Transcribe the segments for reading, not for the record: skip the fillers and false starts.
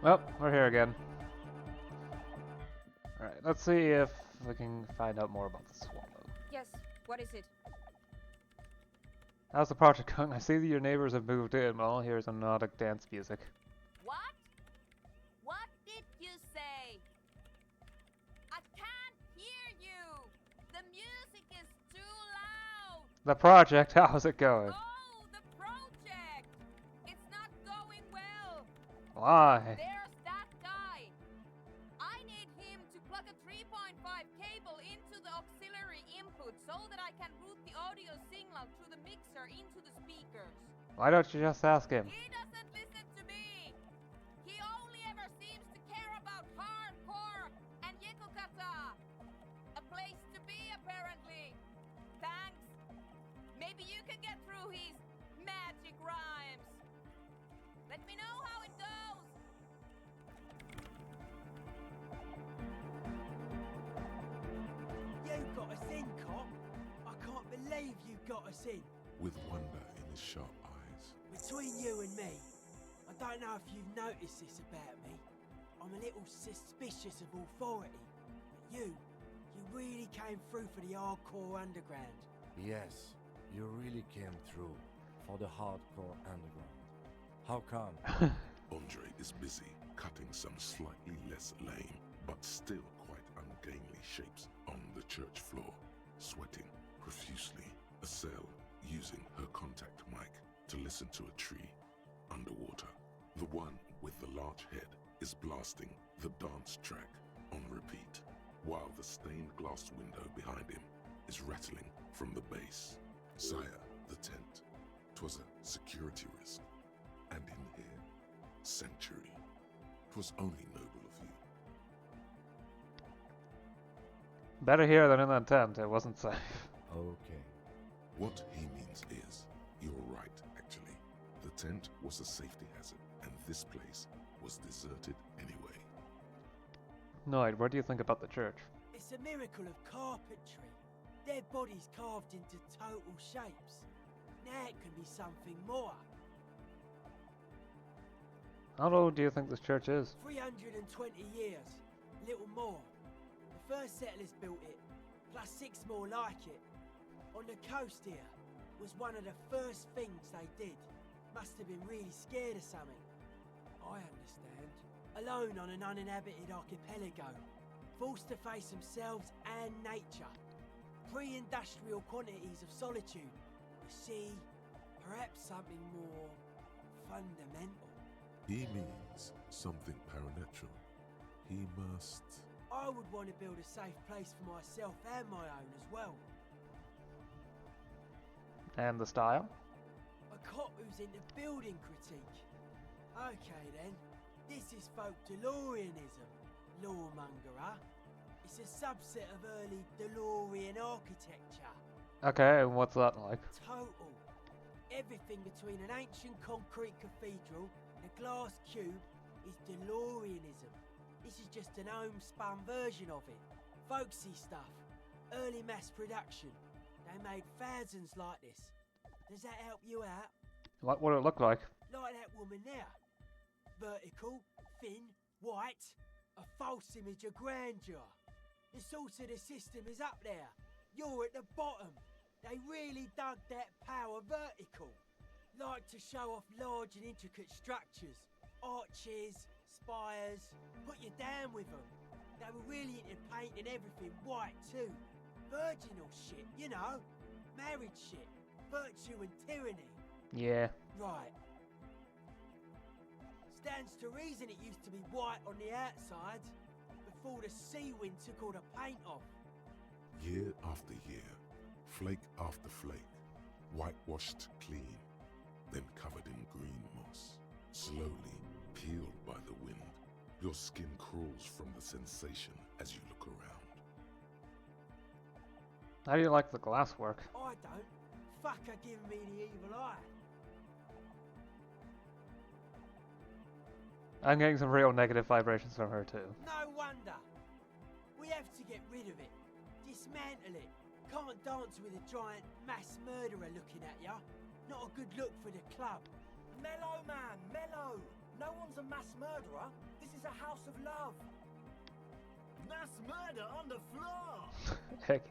Well, we're here again. Alright, let's see if we can find out more about the swallow. Yes, what is it? How's the project going? I see that your neighbors have moved in, but all I hear is melodic dance music. What? What did you say? I can't hear you! The music is too loud! The project, how's it going? Oh, the project! It's not going well! Why? There's that guy! I need him to plug a 3.5 cable into the auxiliary input so that I can route the audio signal through the mixer into the speakers. Why don't you just ask him? He doesn't listen to me! He only ever seems to care about hardcore and yekukata! A place to be, apparently! Thanks! Maybe you can get through his magic rhymes! Let me know how it goes! You got us in, cop! I can't believe you got us in! With wonder in his sharp eyes. Between you and me, I don't know if you've noticed this about me. I'm a little suspicious of authority, but you really came through for the hardcore underground. Yes, you really came through for the hardcore underground. How come? Andre is busy cutting some slightly less lame, but still quite ungainly shapes on the church floor, sweating profusely. Estelle using her contact mic to listen to a tree underwater. The one with the large head is blasting the dance track on repeat, while the stained glass window behind him is rattling from the base. Sire, the tent. 'Twas a security risk. And in here, sanctuary. 'Twas only noble of you. Better here than in that tent, it wasn't safe. Okay. What he means is, you're right, actually. The tent was a safety hazard, and this place was deserted anyway. Noid, what do you think about the church? It's a miracle of carpentry. Their bodies carved into total shapes. Now it can be something more. How old do you think this church is? 320 years, little more. The first settlers built it, plus 6 more like it. On the coast here was one of the first things they did. Must have been really scared of something. I understand. Alone on an uninhabited archipelago, forced to face themselves and nature. Pre-industrial quantities of solitude. You see, perhaps something more fundamental. He means something paranatural. He must... I would want to build a safe place for myself and my own as well. And the style? A cop who's into building critique. Okay then, this is folk DeLoreanism, lawmonger. It's a subset of early DeLorean architecture. Okay, and what's that like? Total. Everything between an ancient concrete cathedral and a glass cube is DeLoreanism. This is just an homespun version of it. Folksy stuff. Early mass production. They made thousands like this. Does that help you out? What would it look like? Like that woman there. Vertical, thin, white. A false image of grandeur. The source of the system is up there. You're at the bottom. They really dug that power vertical. Like to show off large and intricate structures. Arches, spires. Put you down with them. They were really into painting everything white too. Virginal shit, you know. Marriage shit. Virtue and tyranny. Yeah. Right. Stands to reason it used to be white on the outside before the sea wind took all the paint off. Year after year, flake after flake, whitewashed clean, then covered in green moss, slowly peeled by the wind. Your skin crawls from the sensation as you look around. How do you like the glasswork? I don't. Fuck her giving me the evil eye. I'm getting some real negative vibrations from her too. No wonder. We have to get rid of it. Dismantle it. Can't dance with a giant mass murderer looking at ya. Not a good look for the club. Mellow, man, mellow. No one's a mass murderer. This is a house of love. Mass murder on the floor! Heck.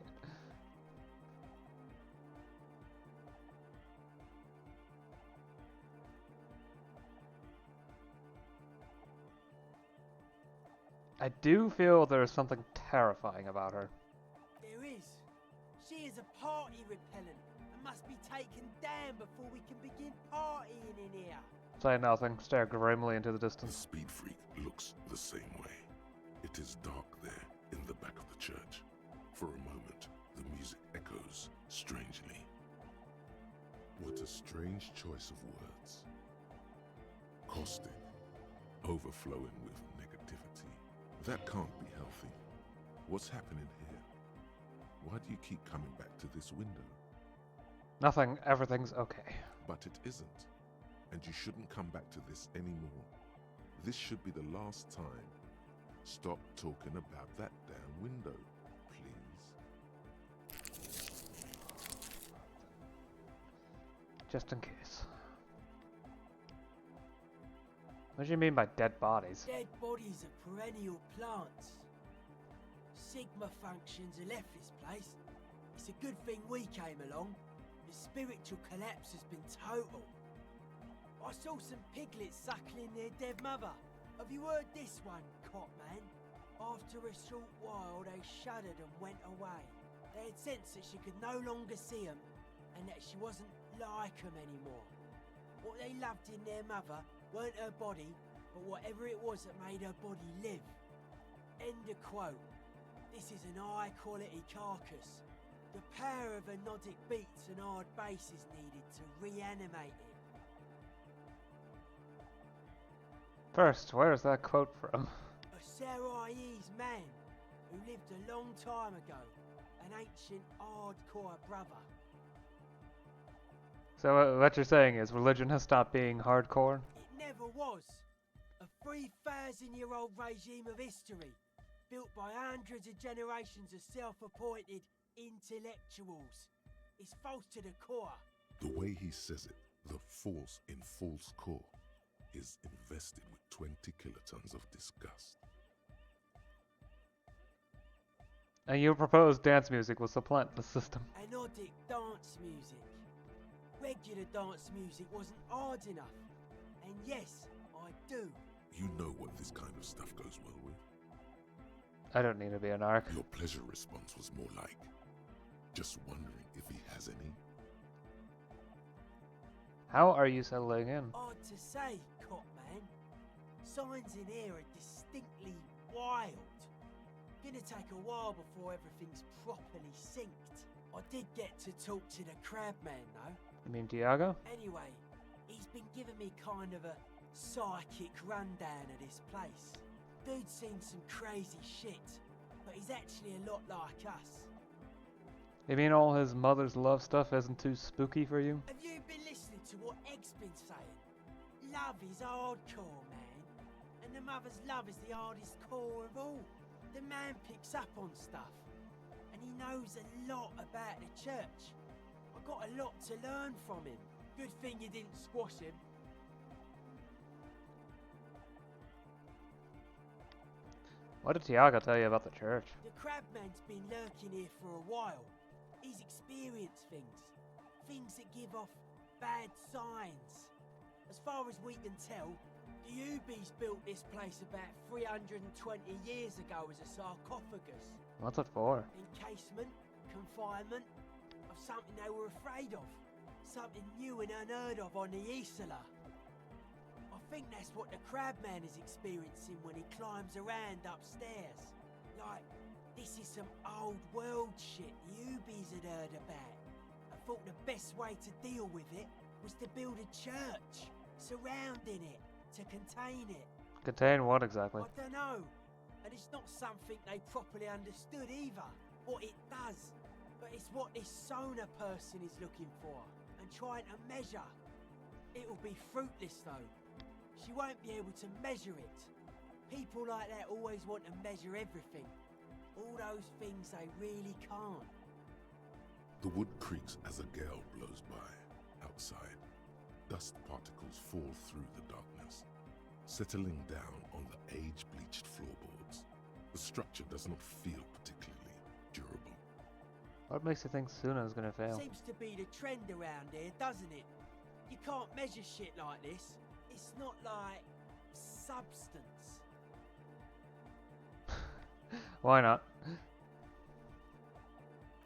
I do feel there's something terrifying about her. There is. She is a party repellent and must be taken down before we can begin partying in here. Say nothing, stare grimly into the The distance. speed freak looks the same way. It is dark there in the back of the church. For a moment, the music echoes strangely. What a strange choice of words. Caustic, overflowing with negativity. That can't be healthy. What's happening here? Why do you keep coming back to this window? Nothing, everything's okay. But it isn't. And you shouldn't come back to this anymore. This should be the last time. Stop talking about that damn window, please. Just in case. What do you mean by dead bodies? Dead bodies are perennial plants. Sigma functions have left this place. It's a good thing we came along. The spiritual collapse has been total. I saw some piglets suckling their dead mother. Have you heard this one, Cop Man? After a short while, they shuddered and went away. They had sensed that she could no longer see them, and that she wasn't like them anymore. What they loved in their mother weren't her body, but whatever it was that made her body live. End of quote. This is an high-quality carcass. The power of anodic beats and hard bass is needed to reanimate it. First, where's that quote from? A Sarais man who lived a long time ago, an ancient hardcore brother. So what you're saying is religion has stopped being hardcore? It never was. A 3,000-year-old regime of history, built by hundreds of generations of self-appointed intellectuals. It's false to the core. The way he says it, the force in false core, is invested with 20 kilotons of disgust. And you propose dance music will supplant the system. Anodic dance music. Regular dance music wasn't hard enough. And yes, I do. You know what this kind of stuff goes well with. I don't need to be an arc. Your pleasure response was more like, just wondering if he has any. How are you settling in? Hard to say, Cop Man. Signs in here are distinctly wild. Gonna take a while before everything's properly synced. I did get to talk to the crab man though. You mean Tiago? Anyway, he's been giving me kind of a psychic rundown of this place. Dude's seen some crazy shit, but he's actually a lot like us. You mean all his mother's love stuff isn't too spooky for you? Have you been listening to what Egg's been saying? Love is hardcore, man. And the mother's love is the hardest core of all. The man picks up on stuff. And he knows a lot about the church. I got a lot to learn from him. Good thing you didn't squash him. What did Tiago tell you about the church? The crabman's been lurking here for a while. He's experienced things. Things that give off bad signs. As far as we can tell, the Ubies built this place about 320 years ago as a sarcophagus. What's it for? Encasement, confinement, of something they were afraid of. Something new and unheard of on the Isla. I think that's what the crabman is experiencing when he climbs around upstairs. Like, this is some old world shit the Ubies had heard about. I thought the best way to deal with it was to build a church, surrounding it, to contain it. Contain what exactly? I don't know. And it's not something they properly understood either, what it does. But it's what this sonar person is looking for, and trying to measure. It'll be fruitless though. She won't be able to measure it. People like that always want to measure everything. All those things they really can't. The wood creaks as a gale blows by. Outside, dust particles fall through the darkness. settling down on the age-bleached floorboards. The structure does not feel particularly durable. What makes you think Suna is gonna fail? Seems to be the trend around here, doesn't it? You can't measure shit like this. It's not like substance. Why not?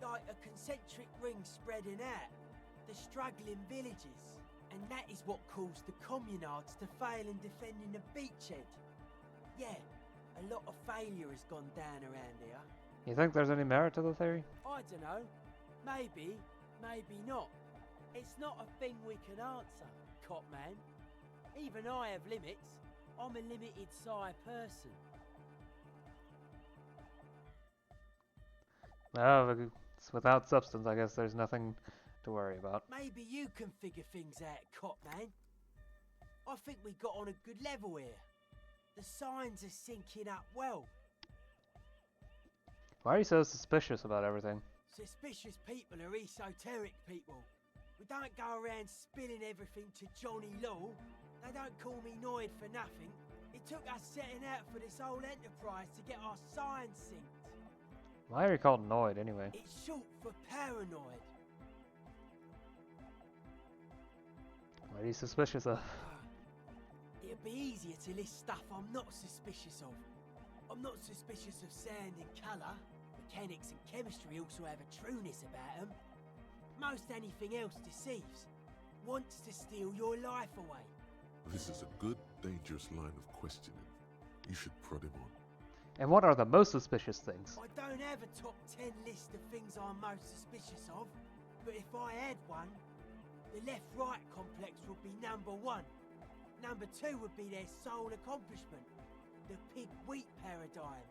Like a concentric ring spreading out. The struggling villages. And that is what caused the communards to fail in defending the beachhead. Yeah, a lot of failure has gone down around here. You think there's any merit to the theory? I don't know. Maybe, maybe not. It's not a thing we can answer, Copman. Even I have limits. I'm a limited size person. Well, it's without substance, I guess there's nothing to worry about. Maybe you can figure things out, Copman. I think we got on a good level here. The signs are syncing up well. Why are you so suspicious about everything? Suspicious people are esoteric people. We don't go around spilling everything to Johnny Law. They don't call me Noid for nothing. It took us setting out for this whole enterprise to get our signs synced. Why are you called Noid anyway? It's short for paranoid. What are you suspicious of? It'd be easier to list stuff I'm not suspicious of. I'm not suspicious of sound and colour. Mechanics and chemistry also have a trueness about them. Most anything else deceives. Wants to steal your life away. This is a good, dangerous line of questioning. You should prod him on. And what are the most suspicious things? I don't have a top 10 list of things I'm most suspicious of, but if I had one, the left-right complex would be number 1. Number 2 would be their sole accomplishment, the pig-wheat paradigm.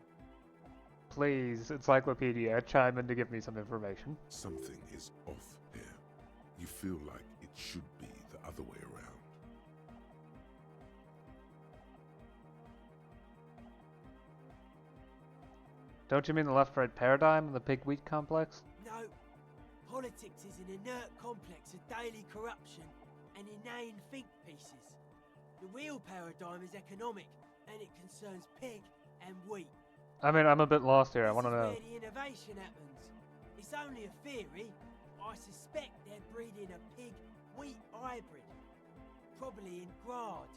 Please, Encyclopedia, chime in to give me some information. Something is off here. You feel like it should be the other way around. Don't you mean the left-right paradigm and the pig-wheat complex? No, politics is an inert complex of daily corruption and inane think pieces. The real paradigm is economic, and it concerns pig and wheat. I mean, I'm a bit lost here. I want to This is know. where the innovation happens. It's only a theory. I suspect they're breeding a pig-wheat hybrid. Probably in Grad.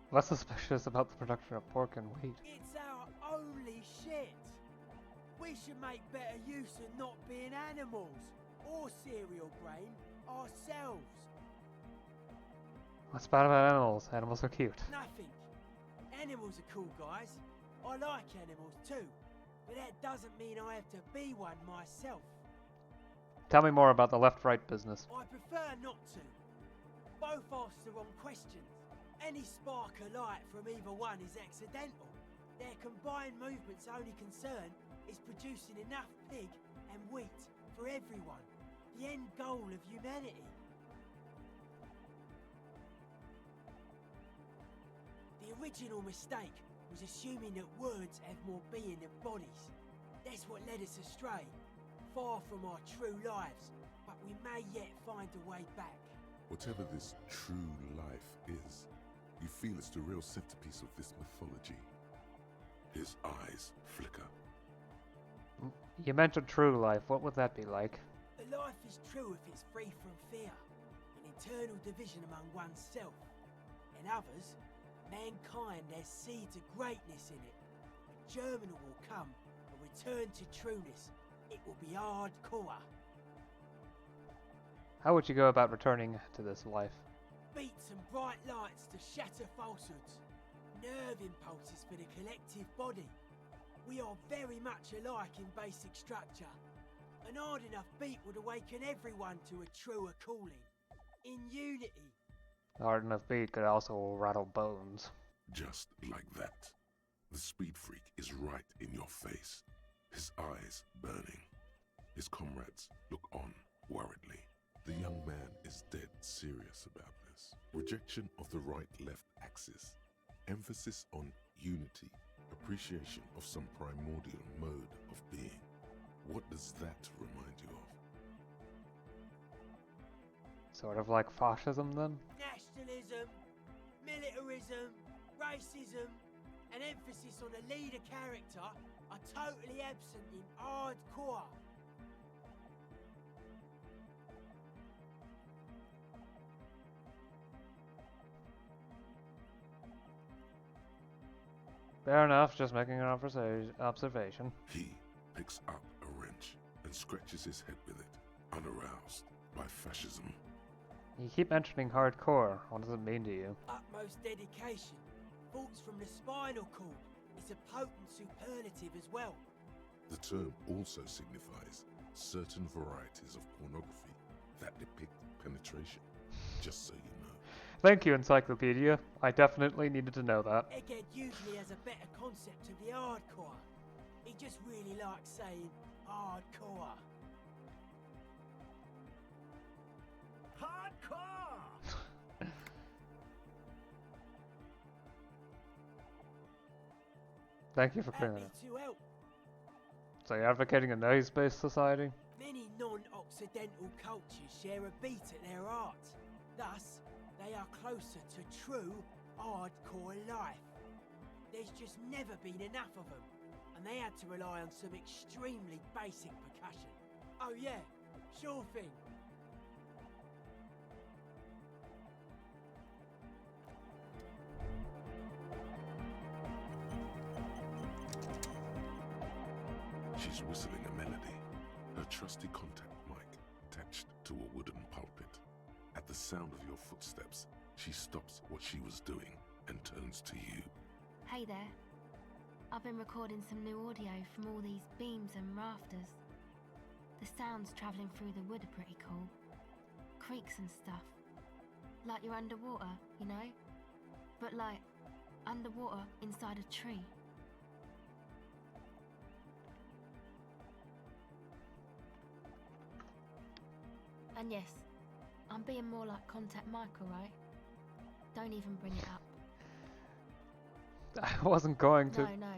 What's suspicious about the production of pork and wheat? It's our only shit. We should make better use of not being animals or cereal grain ourselves. What's bad about animals? Animals are cute. Nothing. Animals are cool, guys. I like animals too, but that doesn't mean I have to be one myself. Tell me more about the left-right business. I prefer not to. Both ask the wrong questions. Any spark of light from either one is accidental. Their combined movement's only concern is producing enough pig and wheat for everyone. The end goal of humanity. The original mistake was assuming that words have more being than bodies. That's what led us astray, far from our true lives, but we may yet find a way back. Whatever this true life is, you feel it's the real centerpiece of this mythology. His eyes flicker. You mentioned true life. What would that be like? A life is true if it's free from fear, an internal division among oneself. In others, mankind has seeds of greatness in it. A germinal will come, a return to trueness. It will be hardcore. How would you go about returning to this life? Beats and bright lights to shatter falsehoods. Nerve impulses for the collective body. We are very much alike in basic structure. An hard enough beat would awaken everyone to a truer calling. In unity. A hard enough beat could also rattle bones. Just like that. The speed freak is right in your face. His eyes burning. His comrades look on worriedly. The young man is dead serious about this. Rejection of the right-left axis. Emphasis on unity. Appreciation of some primordial mode of being. What does that remind you of? Sort of like fascism, then? Nationalism, Militarism, racism, and emphasis on a leader character are totally absent in hardcore. Fair enough, just making an observation. He picks up a wrench and scratches his head with it, unaroused by fascism. You keep mentioning hardcore. What does it mean to you? Utmost dedication. Thoughts from the spinal cord. It's a potent superlative as well. The term also signifies certain varieties of pornography that depict penetration, just so you know. Thank you, Encyclopedia. I definitely needed to know that. Egghead usually has a better concept of the hardcore. He just really likes saying hardcore. Hardcore! Thank you for clearing that Happy up. to help. So you're advocating a noise-based society? Many non-Occidental cultures share a beat at their art. Thus, they are closer to true hardcore life. There's just never been enough of them, and they had to rely on some extremely basic percussion. Oh yeah, sure thing. She's whistling a melody, her trusty contact mic attached to a wooden pulpit. At the sound of your footsteps, she stops what she was doing and turns to you. Hey there. I've been recording some new audio from all these beams and rafters. The sounds travelling through the wood are pretty cool. Creaks and stuff. Like you're underwater, you know? But like, underwater inside a tree. And yes, I'm being more like Contact Michael, right? Don't even bring it up. I wasn't going to. No.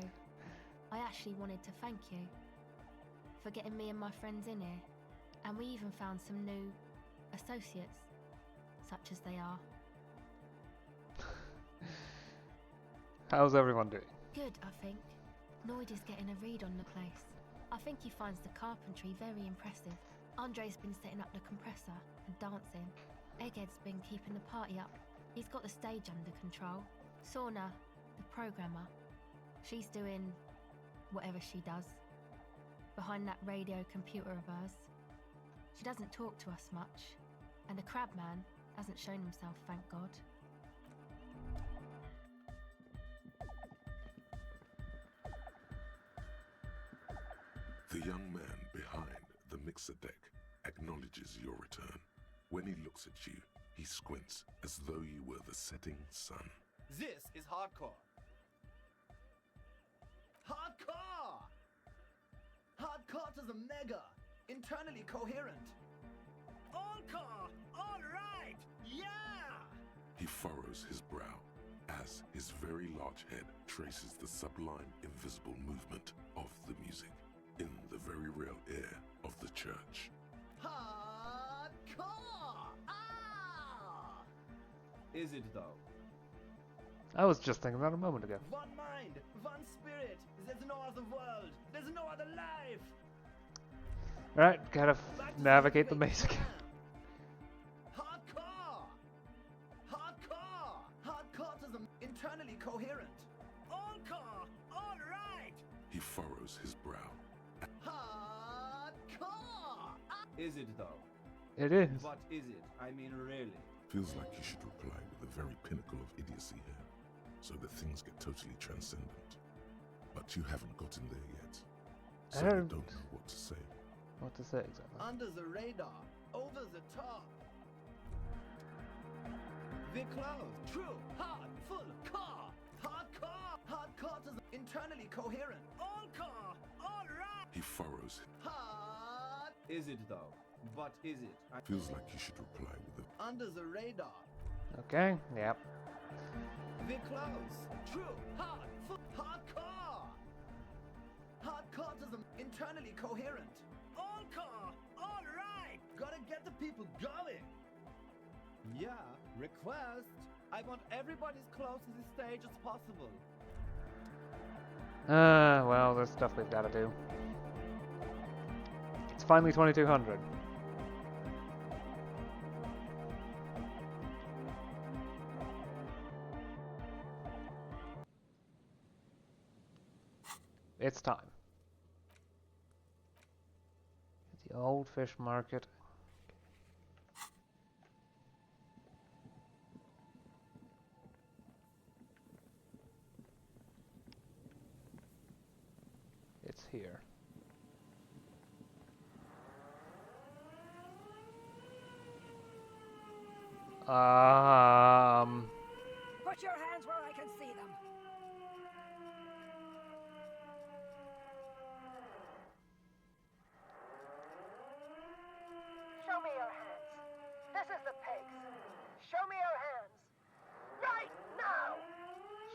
I actually wanted to thank you for getting me and my friends in here. And we even found some new associates, such as they are. How's everyone doing? Good, I think. Noid is getting a read on the place. I think he finds the carpentry very impressive. Andre's been setting up the compressor and dancing. Egghead's been keeping the party up. He's got the stage under control. Sauna, the programmer, she's doing whatever she does behind that radio computer of hers. She doesn't talk to us much, and the crabman hasn't shown himself, thank God. The young man behind the mixer deck acknowledges your return. When he looks at you, he squints as though you were the setting sun. This is hardcore. Hardcore! Hardcore to the mega, internally coherent. Encore! All right! Yeah! He furrows his brow as his very large head traces the sublime invisible movement of the music in the very real air of the church. Hardcore! Ah! Is it though? I was just thinking that a moment ago. One mind, one spirit. There's no other world. There's no other life. Right, gotta Back to navigate the basic maze again. plan. Hardcore! Hardcore! Hardcore to the internally coherent. Encore! All right! He furrows his brow. Hardcore! Is it though? It is. What is it? I mean, really? Feels like you should reply with the very pinnacle of idiocy here, so that things get totally transcendent. But you haven't gotten there yet, so you don't know what to say. What to say exactly? Under the radar, over the top. We're close, true, hard, full, core, hardcore, hardcore to the internally coherent. Encore, all right. He furrows. Hard. Is it though? What is it? Feels like you should reply with the Under the radar. Okay, yep. We're close, true, hard, full, hardcore. Hardcore to the internally coherent. Encore, all right. Gotta get the people going. Yeah, request. I want everybody as close to the stage as possible. Well, there's stuff we've got to do. It's finally 2200. It's time. The old fish market. It's here. Put your hands where I can see them. Show me your hands. This is the pigs. Show me your hands. Right now!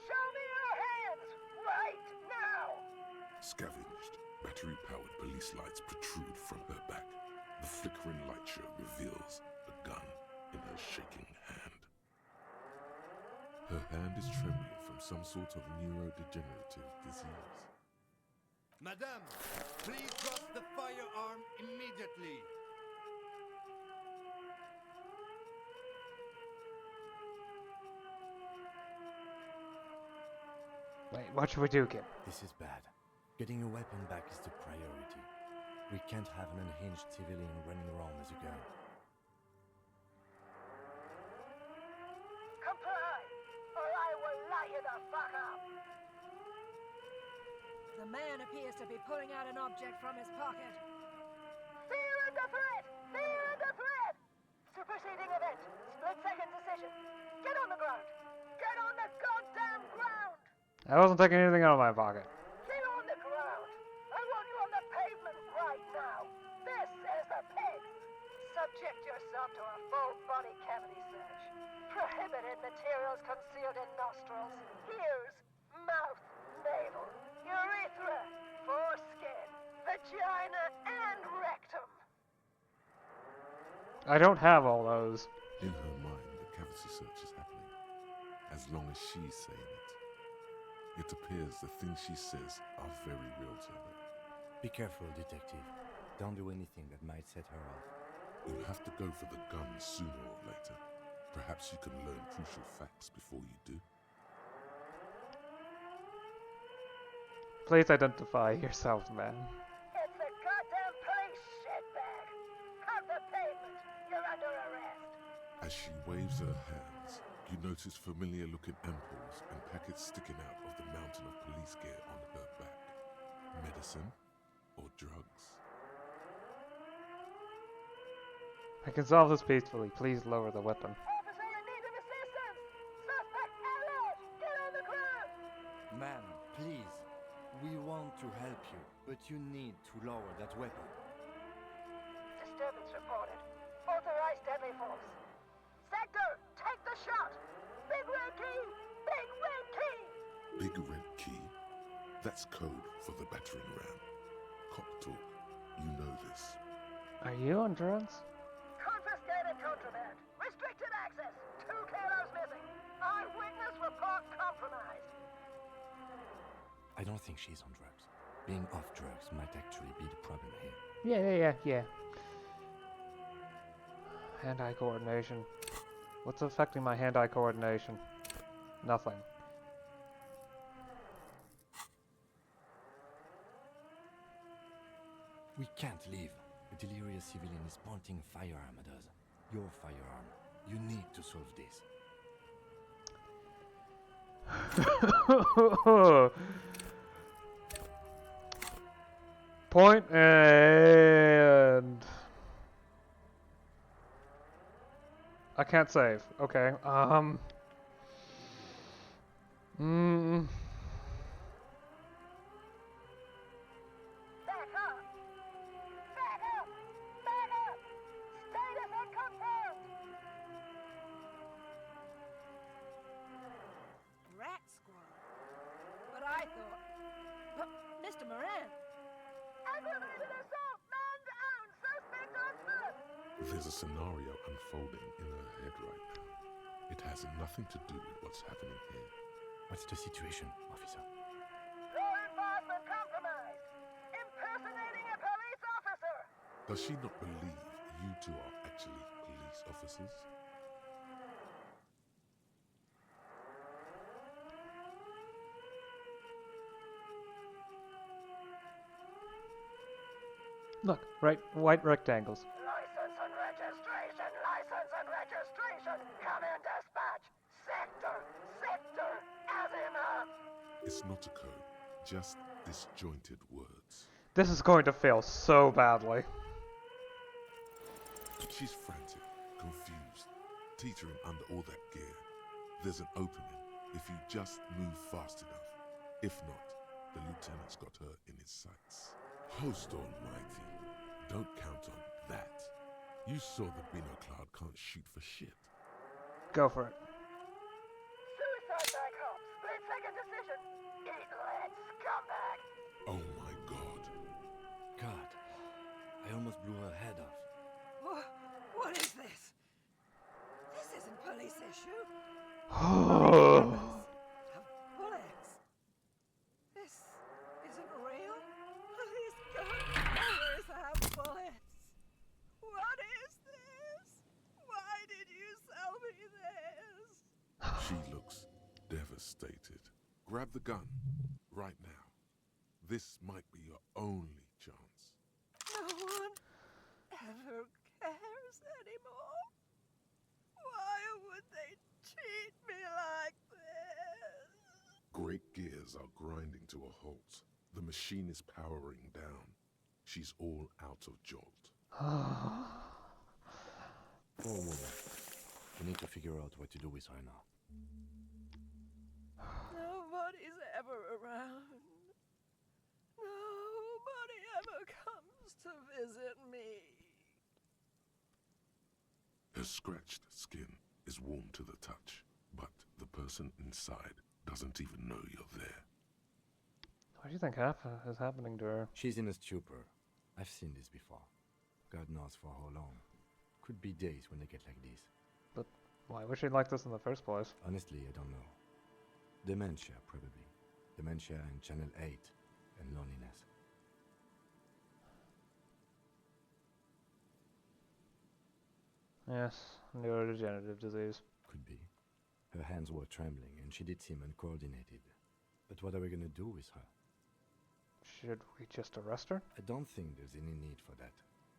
Show me your hands! Right now! Scavenged, battery-powered police lights protrude from her back. The flickering light show reveals a gun in her shaking hand. Her hand is trembling from some sort of neurodegenerative disease. Madame, please drop the firearm immediately. Wait, what should we do, kid? This is bad. Getting your weapon back is the priority. We can't have an unhinged civilian running around as a gun. Comply, or I will light you the fuck up! The man appears to be pulling out an object from his pocket. Fear and the threat! Fear and the threat! Superseding event. Split-second decision. Get on the ground! Get on the goddamn ground! I wasn't taking anything out of my pocket. Get on the ground! I want you on the pavement right now! This is the pigs! Subject yourself to a full body cavity search. Prohibited materials concealed in nostrils, ears, mouth, navel, urethra, foreskin, vagina, and rectum. I don't have all those. In her mind, the cavity search is happening, as long as she's saying it. It appears the things she says are very real to her. Be careful, detective. Don't do anything that might set her off. You'll have to go for the gun sooner or later. Perhaps you can learn crucial facts before you do. Please identify yourself, man. It's a goddamn police shitbag! Cut the pavement! You're under arrest! As she waves her hands, you notice familiar-looking ampoules and packets sticking out of the mountain of police gear on her back. Medicine or drugs? I can solve this peacefully. Please lower the weapon. Officer in need of assistance! Suspect alert! Get on the ground! Ma'am, please. We want to help you, but you need to lower that weapon. Disturbance reported. Authorized deadly force. Sector, take the shot! Big red key! Big red key! Big red key? That's code for the battering ram. Cop talk. You know this. Are you on drugs? Confiscated contraband. Restricted access. 2 kilos missing. Eyewitness report compromised. I don't think she's on drugs. Being off drugs might actually be the problem here. Yeah. Hand-eye coordination. What's affecting my hand-eye coordination? Nothing. We can't leave. A delirious civilian is pointing firearm at us. Your firearm. You need to solve this. Point and I can't save. Okay. Back up! Back up! Back up! Status unconfirmed! Rat squad. But I thought... But, Mr. Moran, Aggravated assault! Man down! Suspect on foot! There's a scenario unfolding in her head right now. It has nothing to do with what's happening here. What's the situation, officer? Law enforcement compromised. Impersonating a police officer. Does she not believe you two are actually police officers? Look, right, white rectangles. License and registration, license and registration. Come in, dispatch. Sector, Azimut. It's not a code, just disjointed words. This is going to fail so badly. She's frantic, confused, teetering under all that gear. There's an opening if you just move fast enough. If not, the lieutenant's got her in his sights. Host almighty, don't count on that. You saw the Binocloud can't shoot for shit. Go for it. Suicide by cop. Split-second decision. Eat lead, scumbag. Oh my god. God, I almost blew her head off. What is this? This isn't police issue. Oh. Have bullets. This isn't real. Police guns always have bullets. What is this? Why did you sell me this? She looks devastated. Grab the gun, right now. This might be your only chance. No one ever cares anymore. Why would they treat me like this? Great gears are grinding to a halt. The machine is powering down. She's all out of jolt. Poor woman. We need to figure out what to do with her now. Nobody's ever around. Nobody ever comes to visit me. Her scratched skin is warm to the touch, but the person inside doesn't even know you're there. What do you think is happening to her? She's in a stupor. I've seen this before. God knows for how long. Could be days when they get like this. But why was she like this in the first place? Honestly, I don't know. Dementia, probably. Dementia and Channel 8 and loneliness. Yes, neurodegenerative disease. Could be. Her hands were trembling and she did seem uncoordinated. But what are we gonna do with her? Should we just arrest her? I don't think there's any need for that.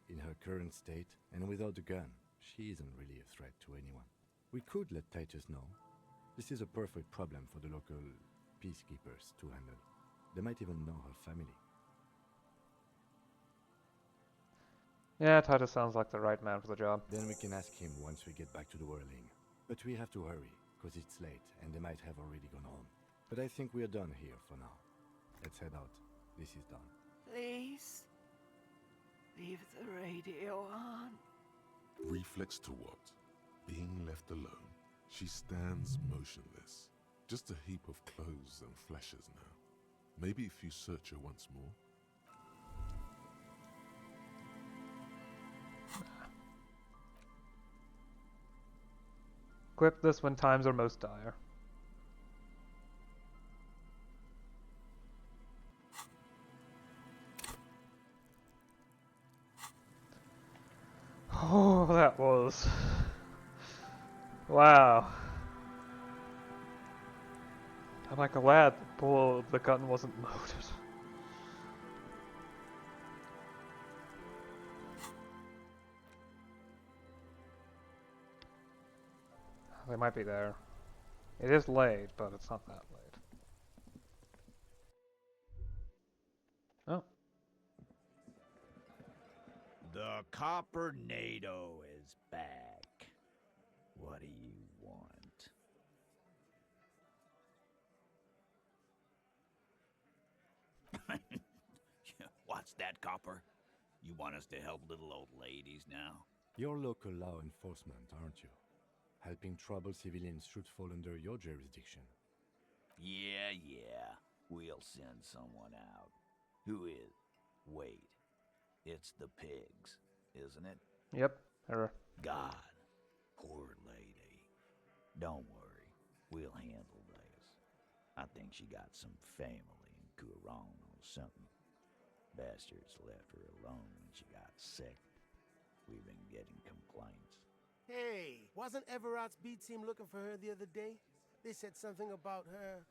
In her current state, and without a gun, she isn't really a threat to anyone. We could let Titus know. This is a perfect problem for the local peacekeepers to handle. They might even know her family. Yeah, Titus sounds like the right man for the job. Then we can ask him once we get back to the whirling. But we have to hurry, because it's late, and they might have already gone home. But I think we're done here for now. Let's head out. This is done. Please, leave the radio on. Reflex to what? Being left alone. She stands motionless. Just a heap of clothes and fleshes now. Maybe if you search her once more. Equip this when times are most dire. Oh, that was... Wow. I'm like glad the gun wasn't loaded. They might be there. It is late, but it's not that late. Oh. The Coppernado is back. What do you want? What's that, Copper? You want us to help little old ladies now? You're local law enforcement, aren't you? Helping troubled civilians should fall under your jurisdiction. Yeah. We'll send someone out. Who is? Wait. It's the pigs, isn't it? Yep. Error. God. Poor lady. Don't worry, we'll handle this. I think she got some family in Kurong or something. Bastards left her alone when she got sick. We've been getting complaints. Hey, wasn't Everard's B team looking for her the other day? They said something about her,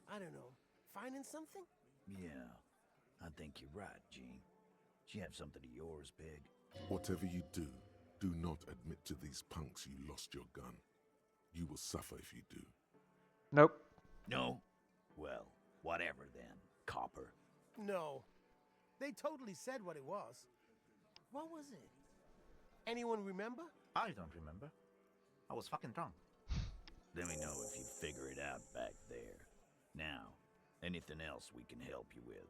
I don't know, finding something? Yeah, I think you're right, Gene. She have something of yours, Pig? Whatever you do, do not admit to these punks you lost your gun. You will suffer if you do. Nope. No? Well, whatever then, copper. No. They totally said what it was. What was it? Anyone remember? I don't remember. I was fucking drunk. Let me know if you figure it out back there. Now, anything else we can help you with?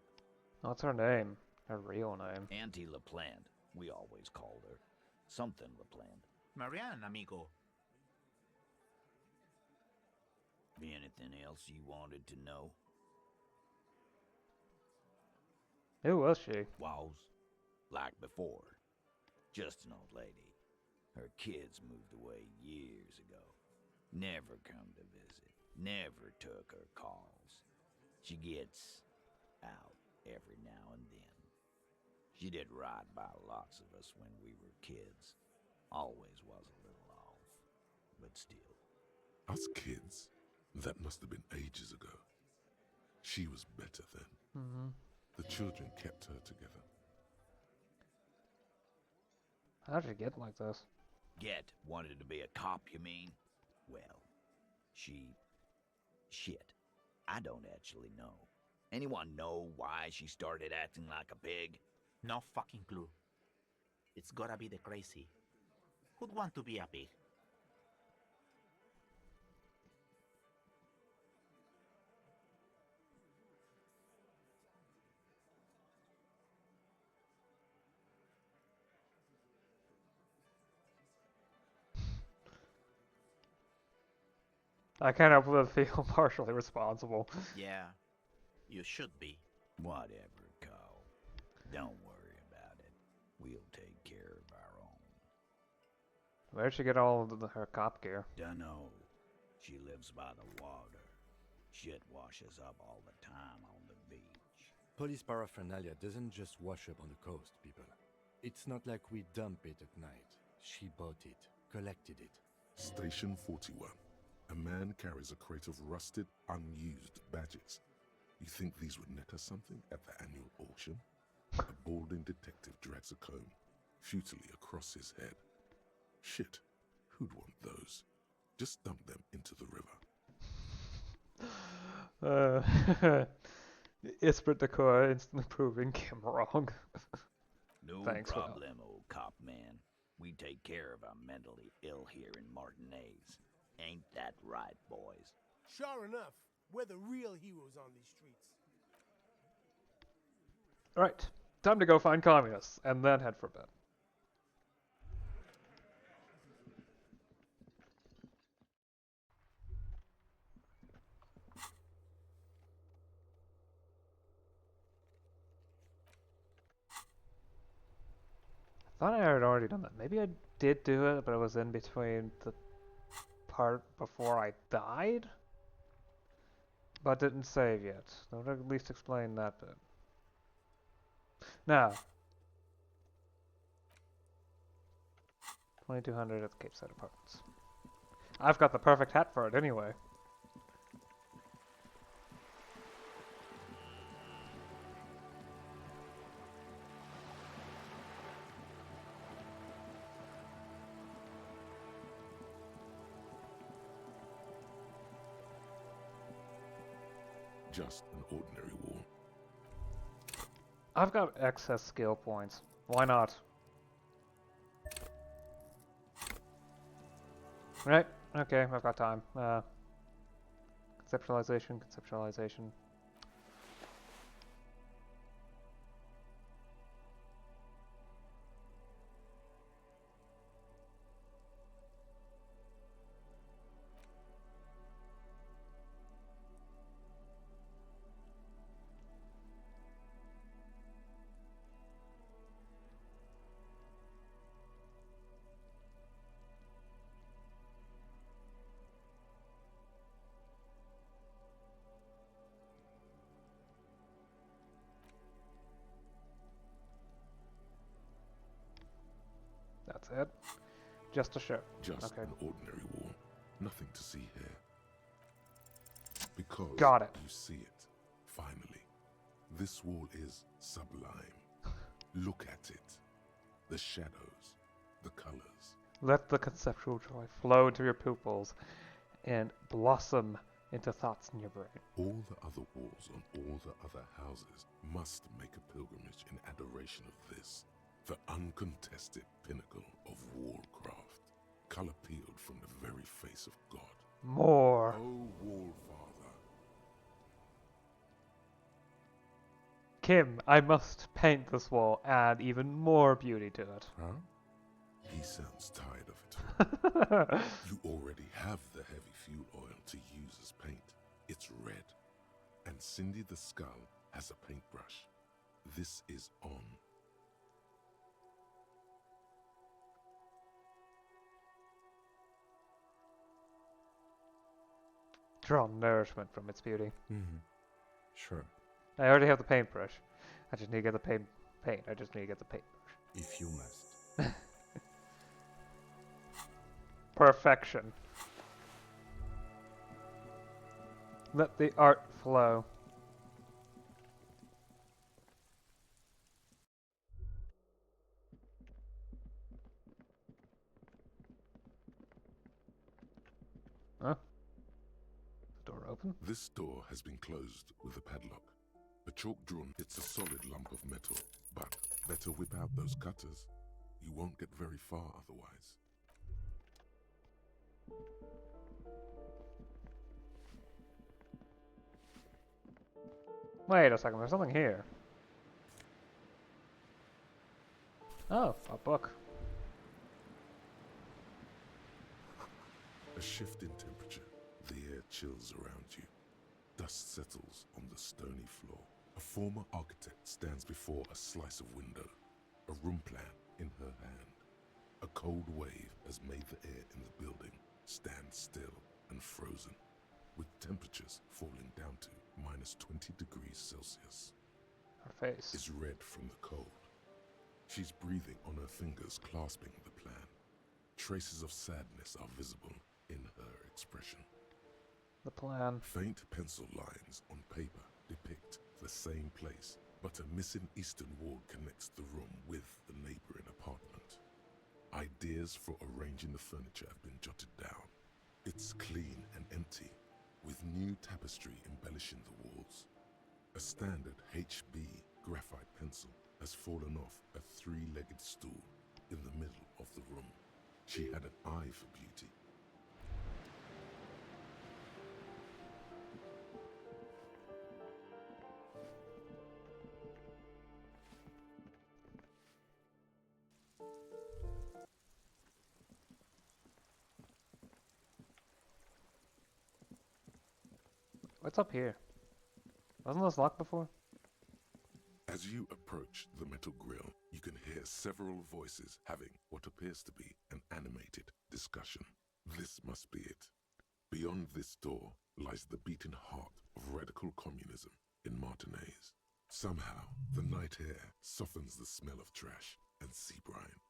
What's her name? Her real name. Auntie LaPlante, we always called her. Something LaPlante. Marianne, amigo. Anything else you wanted to know? Who was she? Was, like before. Just an old lady. Her kids moved away years ago. Never come to visit. Never took her calls. She gets out every now and then. She did right by lots of us when we were kids. Always was a little off, but still. Us kids? That must have been ages ago. She was better then. Mm-hmm. The children kept her together. How'd you get like this? Wanted to be a cop, you mean? Well, shit. I don't actually know. Anyone know why she started acting like a pig? No fucking clue. It's gotta be the crazy. Who'd want to be a pig? I can't help but feel partially responsible. Yeah, you should be. Whatever, Cole. Don't worry about it. We'll take care of our own. Where'd she get all of her cop gear? Dunno. She lives by the water. Shit washes up all the time on the beach. Police paraphernalia doesn't just wash up on the coast, people. It's not like we dump it at night. She bought it, collected it. Station 41. A man carries a crate of rusted, unused badges. You think these would net us something at the annual auction? A balding detective drags a comb futilely across his head. Shit, who'd want those? Just dump them into the river. Isprit Decor instantly proving Kim wrong. No Thanks, Will. problem, old cop man. We take care of our mentally ill here in Martinez. Ain't that right, boys? Sure enough, we're the real heroes on these streets. Right, time to go find communists, and then head for bed. I thought I had already done that. Maybe I did do it, but it was in between the part before I died? But didn't save yet. Don't at least explain that bit. Now, 2200 at the Cape Side Apartments. I've got the perfect hat for it anyway. Just an ordinary wall. I've got excess skill points. Why not? Right, okay, I've got time. Conceptualization. it. Just a ship. Just Okay. an ordinary wall. Nothing to see here. Because Got it. you see it, finally. This wall is sublime. Look at it. The shadows, the colors. Let the conceptual joy flow into your pupils and blossom into thoughts in your brain. All the other walls on all the other houses must make a pilgrimage in adoration of this, the uncontested pinnacle of wallcraft, color peeled from the very face of God. More. Oh, wall father. Kim, I must paint this wall, add even more beauty to it. Huh? He sounds tired of it all. You already have the heavy fuel oil to use as paint. It's red. And Cindy the Skull has a paintbrush. This is on. Draw nourishment from its beauty. Mm-hmm. Sure. I already have the paintbrush. I just need to get the paint. I just need to get the paintbrush. If you must. Perfection. Let the art flow. Huh? Door open? This door has been closed with a padlock. A chalk drawn, it's a solid lump of metal, but better whip out those cutters. You won't get very far otherwise. Wait a second, there's something here. Oh, a book. A shift in temperature. The air chills around you. Dust settles on the stony floor. A former architect stands before a slice of window, a room plan in her hand. A cold wave has made the air in the building stand still and frozen, with temperatures falling down to -20 degrees Celsius. Her face is red from the cold. She's breathing on her fingers, clasping the plan. Traces of sadness are visible in her expression. The plan. Faint pencil lines on paper depict the same place, but a missing eastern wall connects the room with the neighboring apartment. Ideas for arranging the furniture have been jotted down. It's clean and empty, with new tapestry embellishing the walls. A standard HB graphite pencil has fallen off a three-legged stool in the middle of the room. She had an eye for beauty. What's up here? Wasn't this locked before? As you approach the metal grill, you can hear several voices having what appears to be an animated discussion. This must be it. Beyond this door lies the beating heart of radical communism in Martinez. Somehow, the night air softens the smell of trash and sea brine.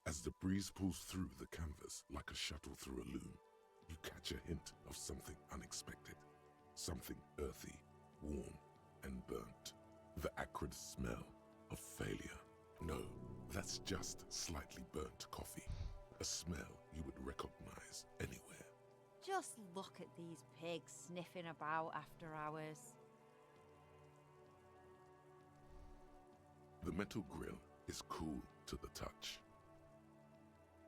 As the breeze pulls through the canvas like a shuttle through a loom, you catch a hint of something unexpected. Something earthy, warm, and burnt. The acrid smell of failure. No, that's just slightly burnt coffee. A smell you would recognize anywhere. Just look at these pigs sniffing about after hours. The metal grill is cool to the touch.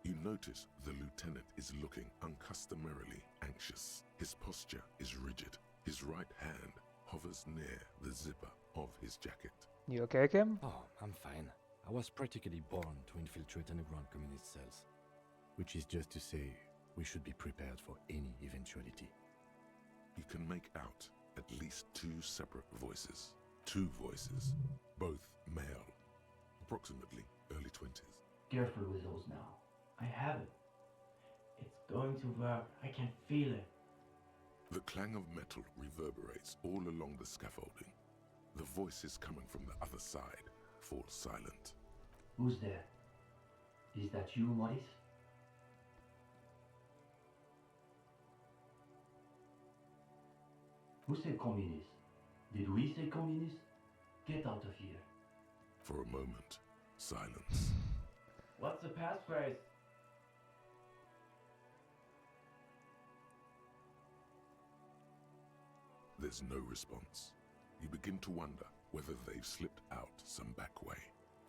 You notice the lieutenant is looking uncustomarily anxious. His posture is rigid. His right hand hovers near the zipper of his jacket. You okay, Kim? Oh, I'm fine. I was practically born to infiltrate underground communist cells. Which is just to say, we should be prepared for any eventuality. You can make out at least two separate voices. Two voices, both male, approximately early 20s. Careful with those now. I have it. It's going to work. I can feel it. The clang of metal reverberates all along the scaffolding. The voices coming from the other side fall silent. Who's there? Is that you, Maurice? Who said communist? Did we say communist? Get out of here. For a moment, silence. What's the passphrase? There's no response. You begin to wonder whether they've slipped out some back way.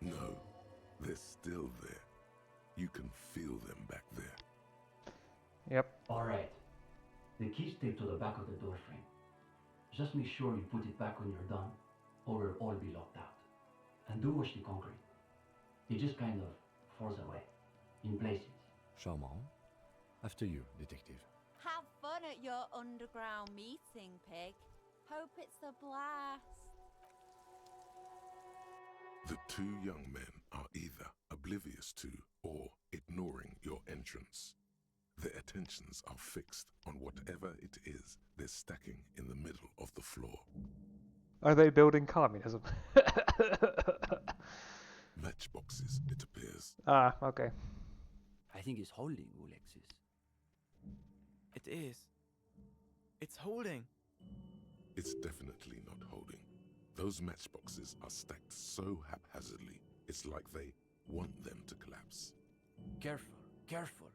No, they're still there. You can feel them back there. Yep. Alright. The key's taped to the back of the door frame. Just make sure you put it back when you're done, or we'll all be locked out. And do watch the concrete. It just kind of falls away, in places. Charmant. After you, detective. Have fun at your underground meeting, pig. Hope it's a blast. The two young men are either oblivious to or ignoring your entrance. Their attentions are fixed on whatever it is they're stacking in the middle of the floor. Are they building communism? Matchboxes, it appears. Ah, okay. I think it's holding, Alexis. It is. It's holding. It's definitely not holding. Those matchboxes are stacked so haphazardly, it's like they want them to collapse. Careful, careful.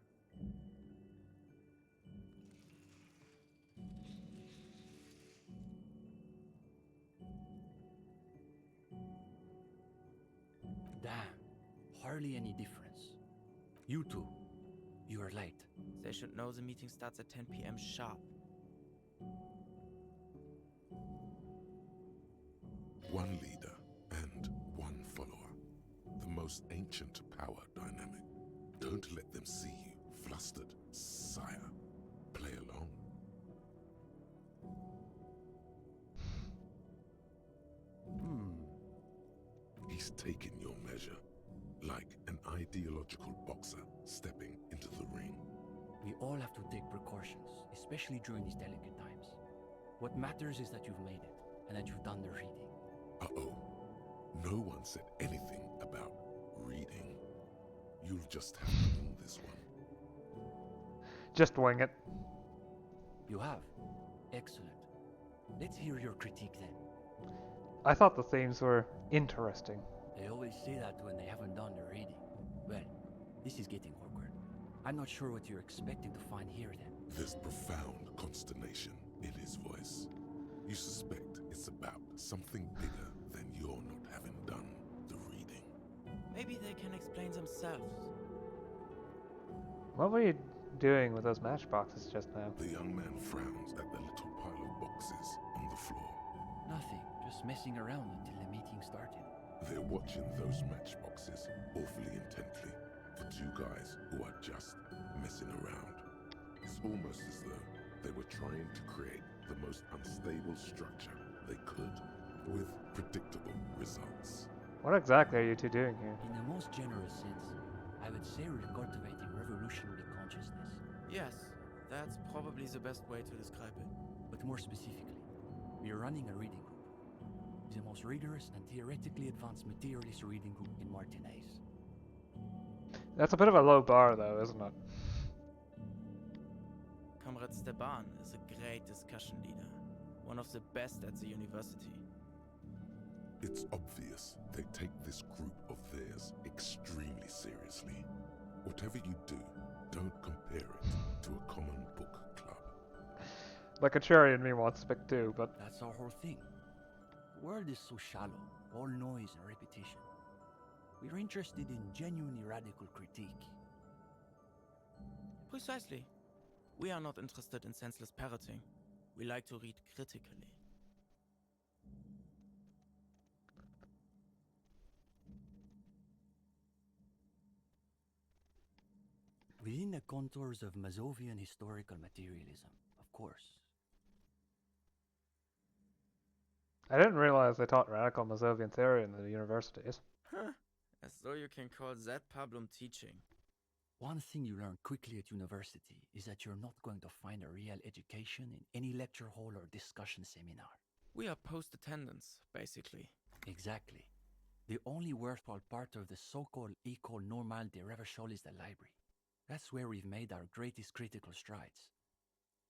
Damn, hardly any difference. You two, you are late. They should know the meeting starts at 10 p.m. sharp. One leader and one follower. The most ancient power dynamic. Don't let them see you flustered, sire. Play along. He's taken your measure, like an ideological boxer stepping into the ring. We all have to take precautions, especially during these delicate times. What matters is that you've made it, and that you've done the reading. Uh-oh. No one said anything about reading. You'll just have to win this one. Just wing it. You have? Excellent. Let's hear your critique then. I thought the themes were interesting. They always say that when they haven't done the reading. Well, this is getting awkward. I'm not sure what you're expecting to find here then. There's profound consternation in his voice. You suspect it's about something bigger than your not having done the reading. Maybe they can explain themselves. What were you doing with those matchboxes just now? The young man frowns at the little pile of boxes on the floor. Nothing, just messing around until the meeting started. They're watching those matchboxes awfully intently for two guys who are just messing around. It's almost as though they were trying to create the most unstable structure they could, with predictable results. What exactly are you two doing here? In the most generous sense, I would say we're cultivating revolutionary consciousness. Yes, that's probably the best way to describe it. But more specifically, we are running a reading group. The most rigorous and theoretically advanced materialist reading group in Martinaise. That's a bit of a low bar though, isn't it? Comrade Steban is a great discussion leader. One of the best at the university. It's obvious they take this group of theirs extremely seriously. Whatever you do, don't compare it to a common book club. Like a cherry in me wants to pick two, but... That's our whole thing. The world is so shallow, all noise and repetition. We're interested in genuinely radical critique. Precisely. We are not interested in senseless parroting. We like to read critically. Within the contours of Mazovian historical materialism, of course. I didn't realize they taught radical Mazovian theory in the universities. Huh. As though you can call that problem teaching. One thing you learn quickly at university is that you're not going to find a real education in any lecture hall or discussion seminar. We are post-attendance, basically. Exactly. The only worthwhile part of the so-called École Normale de Revachol is the library. That's where we've made our greatest critical strides.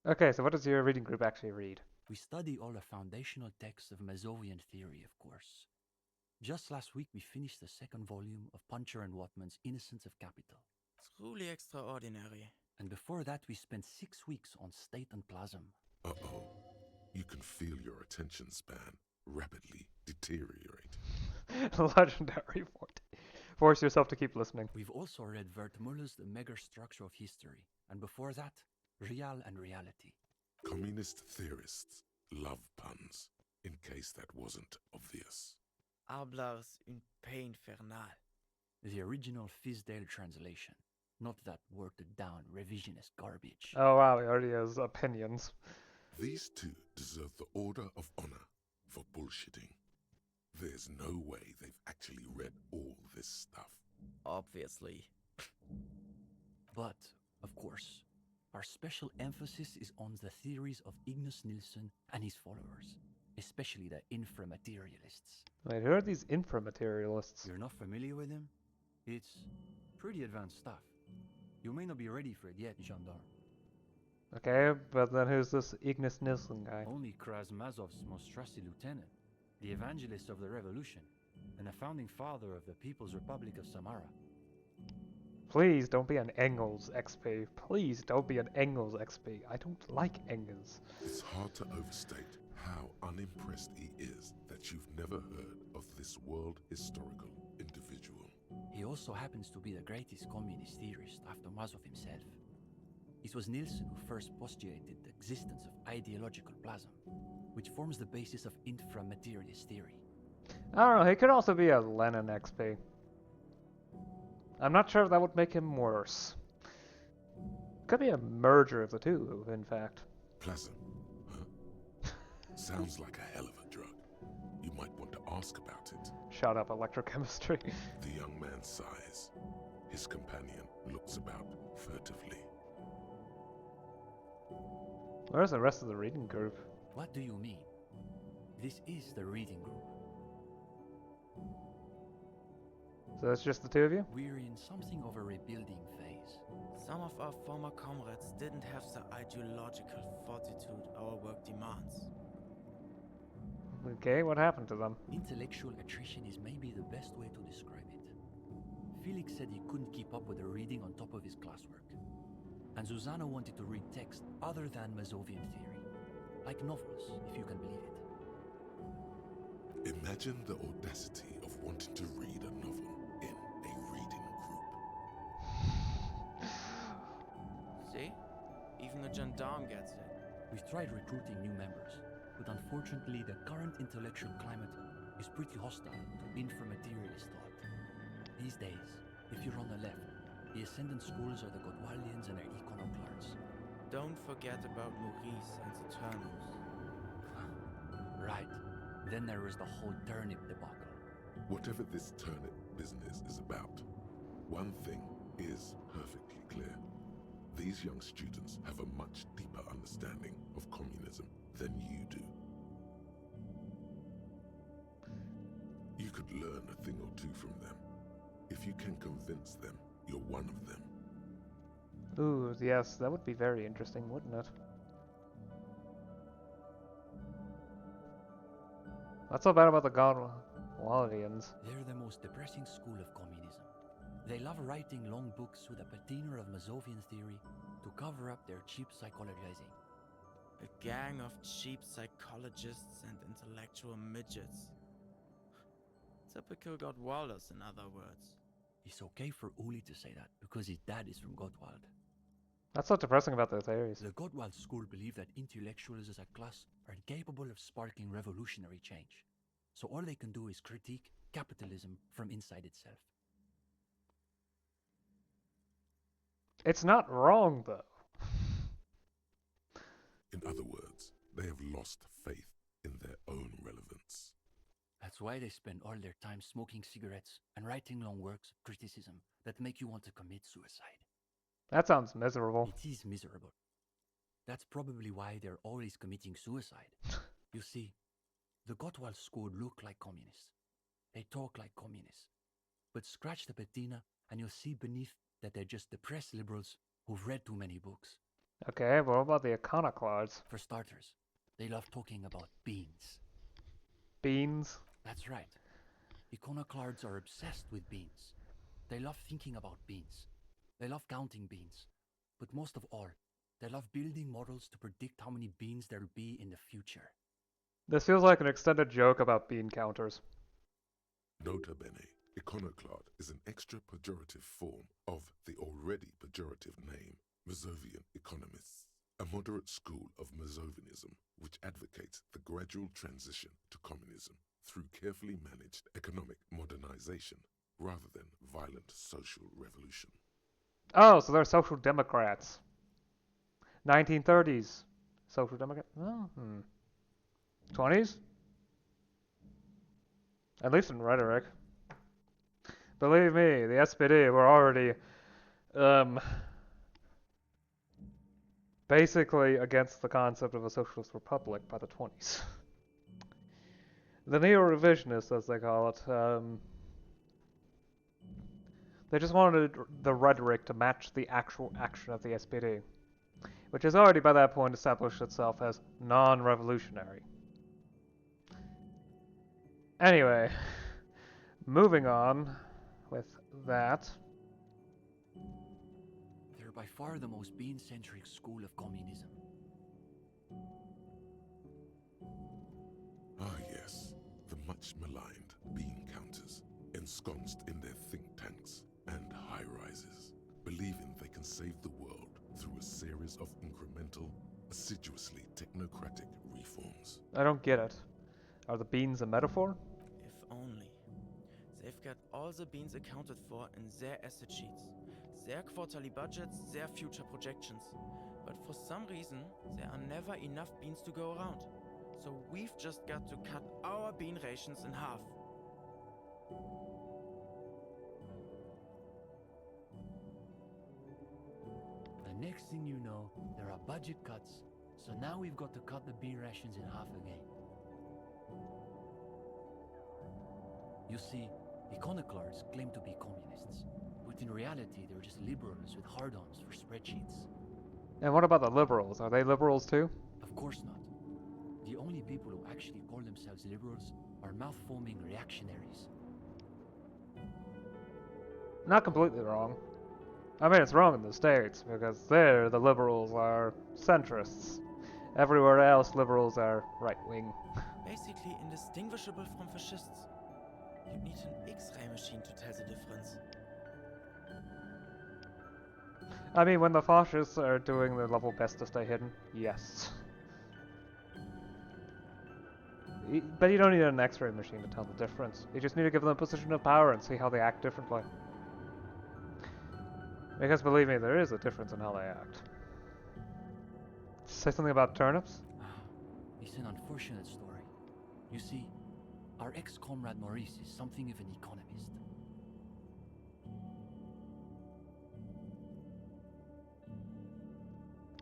Okay, so what does your reading group actually read? We study all the foundational texts of Masovian theory, of course. Just last week we finished the second volume of Puncher and Watman's Innocence of Capital. Truly extraordinary. And before that we spent 6 weeks on State and Plasm. Uh-oh. You can feel your attention span rapidly deteriorate. Legendary Fort. Force yourself to keep listening. We've also read Wertmüller's The Megastructure of History, and before that, Real and Reality. Communist theorists love puns, in case that wasn't obvious. Hablars une pain infernale. The original Fizdale translation, not that watered-down revisionist garbage. Oh wow, he already has opinions. These two deserve the Order of Honor for bullshitting. There's no way they've actually read all this stuff. Obviously. But, of course, our special emphasis is on the theories of Ignace Nilsson and his followers, especially the inframaterialists. Wait, who are these inframaterialists? You're not familiar with them? It's pretty advanced stuff. You may not be ready for it yet, gendarme. Okay, but then who's this Ignace Nilsson guy? Only Krasmazov's most trusted lieutenant, the evangelist of the revolution, and the founding father of the People's Republic of Samara. Please don't be an Engels XP. Please don't be an Engels XP. I don't like Engels. It's hard to overstate how unimpressed he is that you've never heard of this world historical individual. He also happens to be the greatest communist theorist after Mazov himself. It was Nilsson who first postulated the existence of ideological plasm, which forms the basis of inframaterialist theory. I don't know, he could also be a Lenin XP. I'm not sure if that would make him worse. Could be a merger of the two, in fact. Plasm, huh? Sounds like a hell of a drug. You might want to ask about it. Shut up, electrochemistry. The young man sighs. His companion looks about furtively. Where's the rest of the reading group? What do you mean? This is the reading group. So it's just the two of you? We're in something of a rebuilding phase. Some of our former comrades didn't have the ideological fortitude our work demands. Okay, what happened to them? Intellectual attrition is maybe the best way to describe it. Felix said he couldn't keep up with the reading on top of his classwork. And Susanna wanted to read text other than Masovian theory. Like novels, if you can believe it. Imagine the audacity of wanting to read a novel in a reading group. See? Even a gendarme gets it. We've tried recruiting new members, but unfortunately the current intellectual climate is pretty hostile to inframaterialist thought. These days, if you're on the left, the ascendant schools are the Godwaldians and their iconoclasts. Don't forget about Maurice and the Turnus. Right. Then there was the whole turnip debacle. Whatever this turnip business is about, one thing is perfectly clear. These young students have a much deeper understanding of communism than you do. You could learn a thing or two from them. If you can convince them you're one of them. Ooh, yes, that would be very interesting, wouldn't it? What's so bad about the Godwaldians? They're the most depressing school of communism. They love writing long books with a patina of Masovian theory to cover up their cheap psychologizing. A gang of cheap psychologists and intellectual midgets. Typical Gottwalders, in other words. It's okay for Uli to say that, because his dad is from Gottwald. That's so depressing about their theories. The Gottwald school believe that intellectuals as a class are incapable of sparking revolutionary change. So all they can do is critique capitalism from inside itself. It's not wrong, though. In other words, they have lost faith in their own relevance. That's why they spend all their time smoking cigarettes and writing long works of criticism that make you want to commit suicide. That sounds miserable. It is miserable. That's probably why they're always committing suicide. You see, the Gottwald school look like communists. They talk like communists. But scratch the patina and you'll see beneath that they're just depressed liberals who've read too many books. Okay, but what about the iconoclasts? For starters, they love talking about beans. Beans? That's right. Iconoclasts are obsessed with beans. They love thinking about beans. They love counting beans. But most of all, they love building models to predict how many beans there'll be in the future. This feels like an extended joke about bean counters. Nota bene, iconoclast is an extra pejorative form of the already pejorative name Mazovian economists, a moderate school of Mazovianism which advocates the gradual transition to communism through carefully managed economic modernization rather than violent social revolution. Oh, so they're social democrats. 1930s. Social democrat? Oh, 20s? At least in rhetoric. Believe me, the SPD were already basically against the concept of a socialist republic by the 20s. The neo-revisionists, as they call it, they just wanted the rhetoric to match the actual action of the SPD, which has already by that point established itself as non-revolutionary. Anyway, moving on with that. They're by far the most bean-centric school of communism. Ah yes, the much maligned bean counters, ensconced in their think tanks and high-rises, believing they can save the world through a series of incremental, assiduously technocratic reforms. I don't get it. Are the beans a metaphor? If only. They've got all the beans accounted for in their asset sheets, their quarterly budgets, their future projections. But for some reason, there are never enough beans to go around. So we've just got to cut our bean rations in half. The next thing you know, there are budget cuts, so now we've got to cut the bean rations in half again. You see, iconoclasts claim to be communists, but in reality they're just liberals with hard-ons for spreadsheets. And what about the liberals? Are they liberals too? Of course not. The only people who actually call themselves liberals are mouth-foaming reactionaries. Not completely wrong. I mean, it's wrong in the States, because there the liberals are centrists. Everywhere else, liberals are right-wing. Basically indistinguishable from fascists. You'd need an X-ray machine to tell the difference. I mean, when the fascists are doing their level best to stay hidden, yes. But you don't need an X-ray machine to tell the difference. You just need to give them a position of power and see how they act differently. Because believe me, there is a difference in how they act. Say something about turnips? It's an unfortunate story. You see, our ex-comrade Maurice is something of an economist.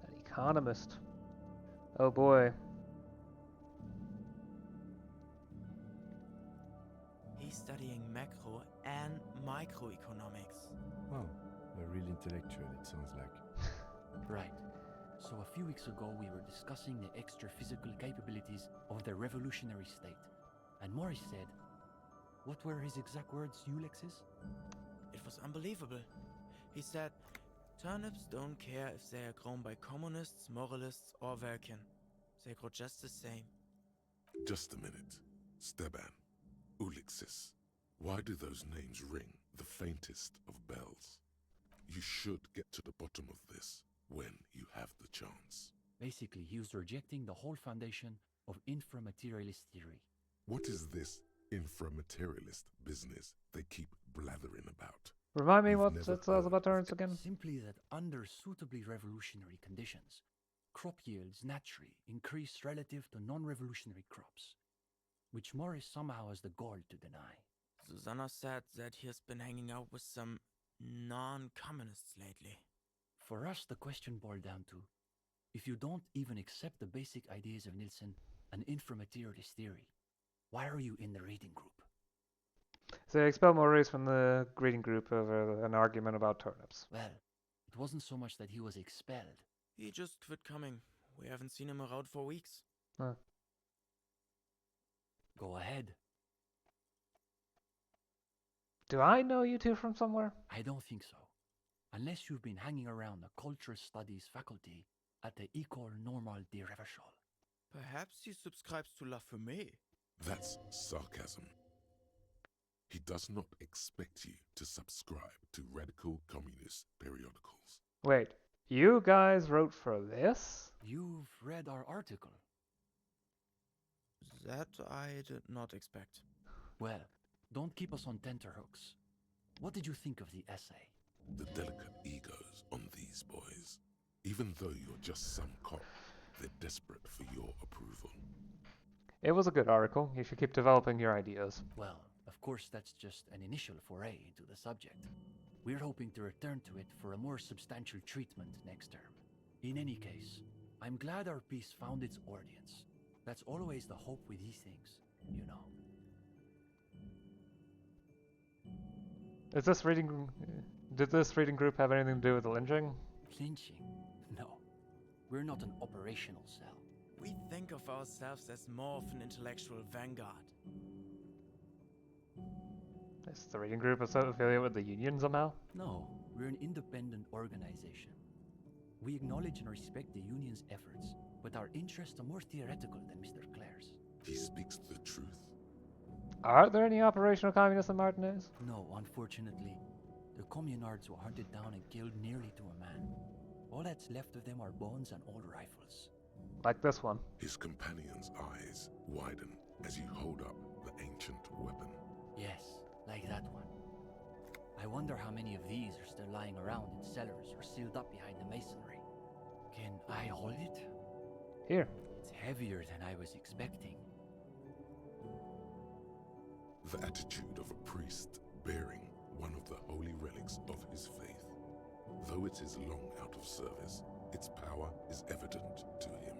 An economist. Oh boy. He's studying macro and microeconomics. Wow, a real intellectual, it sounds like. Right. So a few weeks ago we were discussing the extra physical capabilities of the revolutionary state. And Maurice said, what were his exact words, Ulex's? It was unbelievable. He said, turnips don't care if they are grown by communists, moralists, or Vulcan. They grow just the same. Just a minute. Steban, Ulixis, why do those names ring the faintest of bells? You should get to the bottom of this when you have the chance. Basically, he was rejecting the whole foundation of inframaterialist theory. What is this inframaterialist business they keep blathering about? Remind me You've what never it says heard about turnips again? Simply that under suitably revolutionary conditions, crop yields naturally increase relative to non-revolutionary crops, which Morris somehow has the gall to deny. Susanna said that he has been hanging out with some non-communists lately. For us, the question boiled down to, if you don't even accept the basic ideas of Nielsen and inframaterialist theory, why are you in the reading group? So they expelled Maurice from the greeting group over an argument about turnips. Well, it wasn't so much that he was expelled. He just quit coming. We haven't seen him around for weeks. Huh. Go ahead. Do I know you two from somewhere? I don't think so. Unless you've been hanging around the Cultural Studies faculty at the École Normale de Revachol. Perhaps he subscribes to La Fumée. That's sarcasm. He does not expect you to subscribe to radical communist periodicals. Wait, you guys wrote for this? You've read our article. That I did not expect. Well, don't keep us on tenterhooks. What did you think of the essay? The delicate egos on these boys. Even though you're just some cop, they're desperate for your approval. It was a good article. You should keep developing your ideas. Well, of course, that's just an initial foray into the subject. We're hoping to return to it for a more substantial treatment next term. In any case, I'm glad our piece found its audience. That's always the hope with these things, you know. Is this reading... Did this reading group have anything to do with the lynching? Lynching? No. We're not an operational cell. We think of ourselves as more of an intellectual vanguard. Is the reading group affiliated with the union somehow? No, we're an independent organization. We acknowledge and respect the union's efforts, but our interests are more theoretical than Mr. Clare's. He speaks the truth. Are there any operational communists in Martinez? No, unfortunately. The communards were hunted down and killed nearly to a man. All that's left of them are bones and old rifles. Like this one. His companion's eyes widen as you hold up the ancient weapon. Yes, like that one. I wonder how many of these are still lying around in cellars or sealed up behind the masonry. Can I hold it? Here. It's heavier than I was expecting. The attitude of a priest bearing one of the holy relics of his faith. Though it is long out of service, its power is evident to him.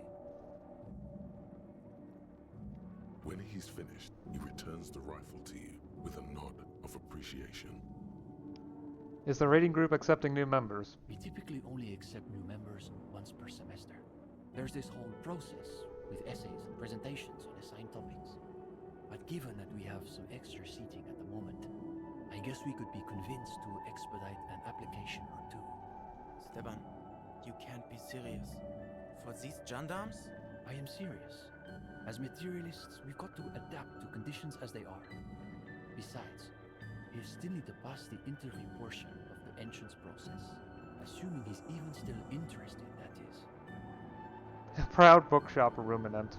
When he's finished, he returns the rifle to you with a nod of appreciation. Is the reading group accepting new members? We typically only accept new members once per semester. There's this whole process with essays and presentations on assigned topics. But given that we have some extra seating at the moment, I guess we could be convinced to expedite an application or two. Steban, you can't be serious. For these gendarmes? I am serious. As materialists, we've got to adapt to conditions as they are. Besides, we still need to pass the interview portion of the entrance process. Assuming he's even still interested, that is. A proud bookshop ruminant.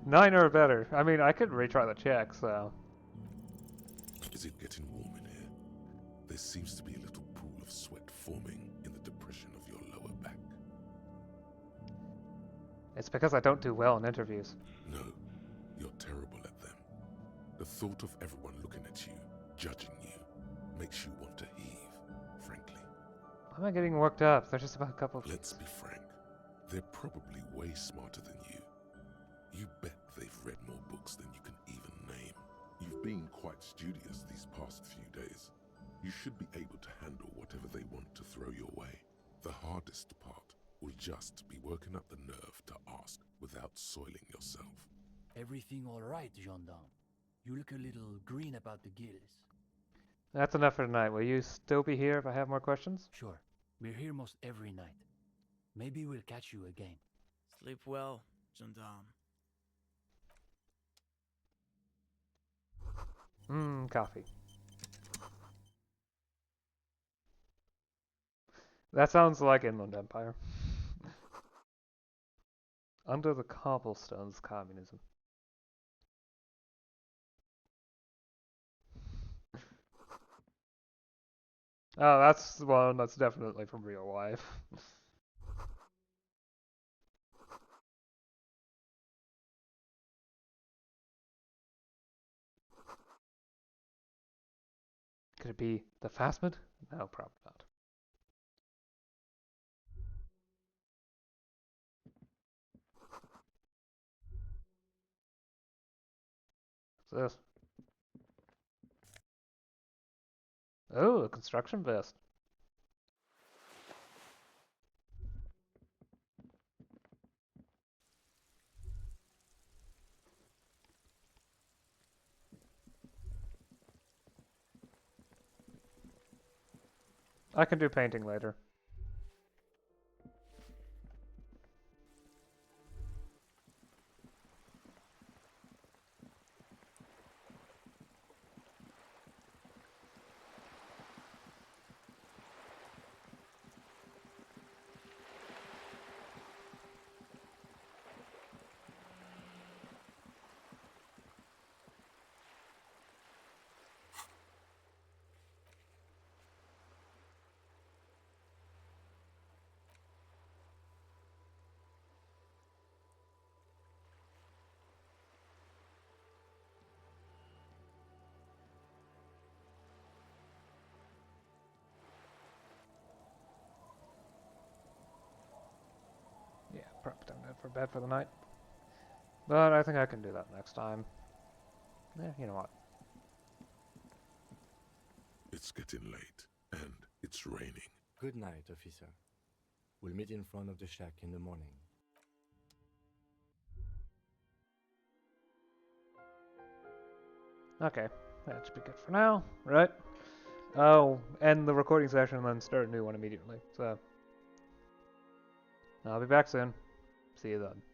Nine or better. I mean, I could retry the check, so... Is it getting warm in here? There seems to be a little pool of sweat forming in the depression of your lower back. It's because I don't do well in interviews. No, you're terrible at them. The thought of everyone looking at you, judging you, makes you want to heave, frankly. Why am I getting worked up? They're just about a couple of... Let's be frank. They're probably way smarter than you. You bet they've read more books than you can even name. You've been quite studious these past few days. You should be able to handle whatever they want to throw your way. The hardest part will just be working up the nerve to ask without soiling yourself. Everything all right, gendarme? You look a little green about the gills. That's enough for tonight. Will you still be here if I have more questions? Sure. We're here most every night. Maybe we'll catch you again. Sleep well, gendarme. Coffee. That sounds like Inland Empire. Under the cobblestones, communism. Oh, that's one that's definitely from real life. Could it be the Phasmid? No, probably not. What's this? Oh, a construction vest. I can do painting later. Yeah, probably don't head for bed for the night. But I think I can do that next time. Yeah, you know what? It's getting late, and it's raining. Good night, officer. We'll meet in front of the shack in the morning. Okay, that should be good for now, right? I'll end the recording session and then start a new one immediately. So, I'll be back soon. See you then.